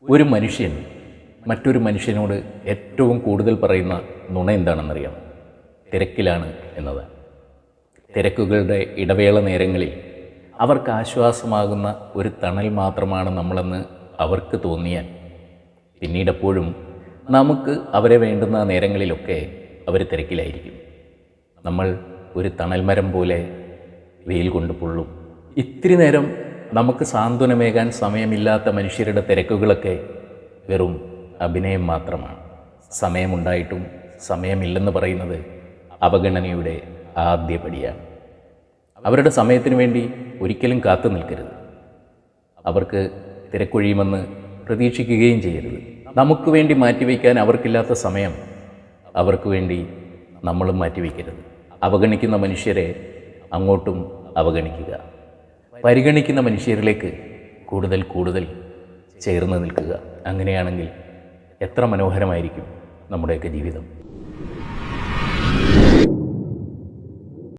ഒരു മനുഷ്യൻ മറ്റൊരു മനുഷ്യനോട് ഏറ്റവും കൂടുതൽ പറയുന്ന നുണ എന്താണെന്നറിയാം? തിരക്കിലാണ് എന്നതാണ്. തിരക്കുകളുടെ ഇടവേള നേരങ്ങളിൽ അവർക്ക് ആശ്വാസമാകുന്ന ഒരു തണൽ മാത്രമാണ് നമ്മളെന്ന് അവർക്ക് തോന്നിയാൽ പിന്നീടെപ്പോഴും നമുക്ക് അവരെ വേണ്ടുന്ന നേരങ്ങളിലൊക്കെ അവർ തിരക്കിലായിരിക്കും. നമ്മൾ ഒരു തണൽ മരം പോലെ വെയിൽ കൊണ്ട് പൊള്ളും. ഇത്തിരി നേരം നമുക്ക് സാന്ത്വനമേകാൻ സമയമില്ലാത്ത മനുഷ്യരുടെ തിരക്കുകളൊക്കെ വെറും അഭിനയം മാത്രമാണ്. സമയമുണ്ടായിട്ടും സമയമില്ലെന്ന് പറയുന്നത് അവഗണനയുടെ ആദ്യപടിയാണ്. അവരുടെ സമയത്തിന് വേണ്ടി ഒരിക്കലും കാത്തു നിൽക്കരുത്. അവർക്ക് തിരക്കൊഴിയുമെന്ന് പ്രതീക്ഷിക്കുകയും ചെയ്യരുത്. നമുക്ക് വേണ്ടി മാറ്റിവെക്കാൻ അവർക്കില്ലാത്ത സമയം അവർക്ക് വേണ്ടി നമ്മളും മാറ്റിവെക്കരുത്. അവഗണിക്കുന്ന മനുഷ്യരെ അങ്ങോട്ടും അവഗണിക്കുക. പരിഗണിക്കുന്ന മനുഷ്യരിലേക്ക് കൂടുതൽ കൂടുതൽ ചേർന്ന് നിൽക്കുക. അങ്ങനെയാണെങ്കിൽ എത്ര മനോഹരമായിരിക്കും നമ്മുടെയൊക്കെ ജീവിതം.